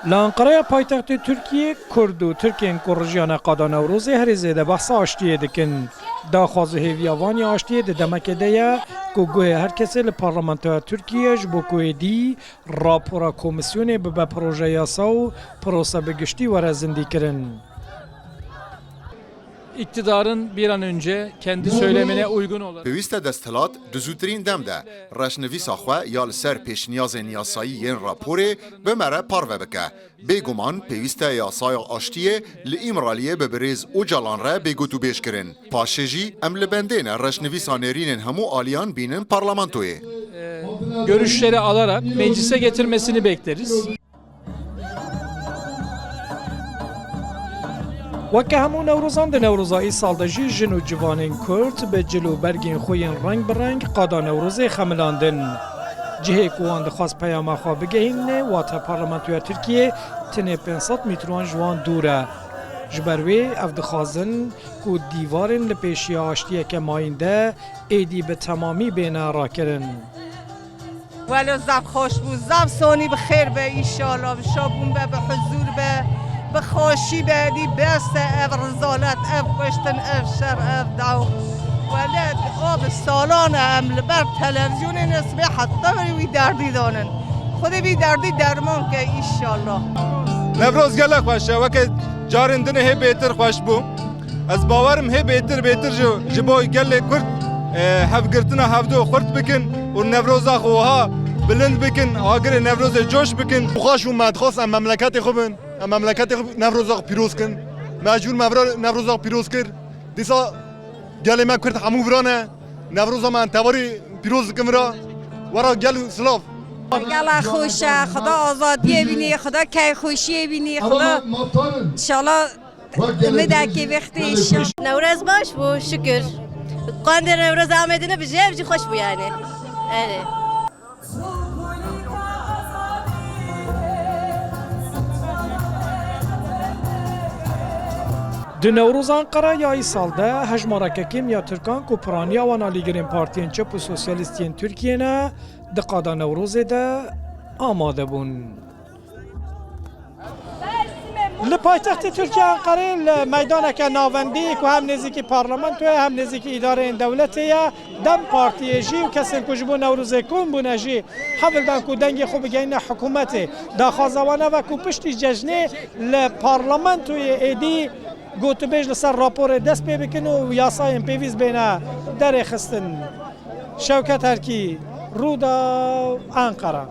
لانقره پایتخت ترکیه کرد و ترکین کرجیان قادا نوروز هر زیده بحث آشتیه دکن. داخواز هیویاوانی آشتیه ده دمک دیه که گوه هر کسی لپارلمانتوی ترکیه جبو کوه دی راپورا کمیسیون به پروژه یاسا و پروسه بگشتی و رزندی کرن. İktidarın bir an önce kendi söylemine uygun olarak Pevîste desthilat di zûtirîn dem de reşnivîsa xwe ya li ser pêşniyazên yasayî yên raporê bimere parve bike. Bêguman pêwîst e yasaya aştiyê li îmraliyê bi birêz Ocalan re bêgotûbêj kirin. Paşê jî em li bendêne reşnivîsa nêrînên hemû aliyan bînin parlamentoyê. görüşleri alarak meclise getirmesini bekleriz. وکه همون نوروزان ده نوروزایی سال ده جی جن و جوانین کرد به جلو برگین خوین رنگ برنگ قادا نوروزی خملاندن. جهه کوان ده خواست پیام خواه بگهین واتا پارلمانتوی ترکیه تنه 500 متران جوان دوره. جبروی اف دخوازن که دیوارن لپیشی آشتیه که ماینده ایدی به تمامی بینا را کرن. ولو زب خوش بود زب سونی بخیر به ایشالا شابون به حضور به بخوشی بدی بست اف رزالت اف کشتن اف شر اف دعو ولد آب سالان هم لبر تلویزیون نسبه حتی بی دردی دانن خود بی دردی درمان که ایشالله نوروز گله خوشه وکه جارندن هی بهتر خوش بو از باورم هی بهتر جو جبو گله کرد هفگرتنا هفدو خورد بکن و نوروز خوها بلند بکن آگر نوروز جوش بکن خوش اومد خواست مملکت خوبن مملکت نوروز پیروز کن مجبور نوروز پیروز کرد دیسا گله ما کرد همو برانه نوروز من تواری پیروز کمرا ورا گل سلاف گله خوشه خدا آزادی بینی خدا کی خوشی بینی خدا انشالله مدکی وقتی نوروز باش بو شکر قاند نوروز آمدنه بجای خوش بو یعنی ده نوروزان قرا یای سال ده هجمارک کیمیا ترکان کو پرانیا و نالیگرین پارتین چپ و سوسیالیستین ترکیه نه ده قادا نوروز ده آماده بون. لپایتخت ترکیه انقره میدان که ناوندی که هم نزدیکی پارلمان توی هم نزدیکی اداره این دولتیه دم پارتی جی و کسی که جبو نوروز کن بونه جی حول دان که دنگی خوب گین حکومت داخوازوانه و که پشتی ججنه لپارلمان توی ایدی گوتو بیج لسر راپور دست پی بکن و یاسای پیویز بینه در خستن. شوکت هرکی رودا انقره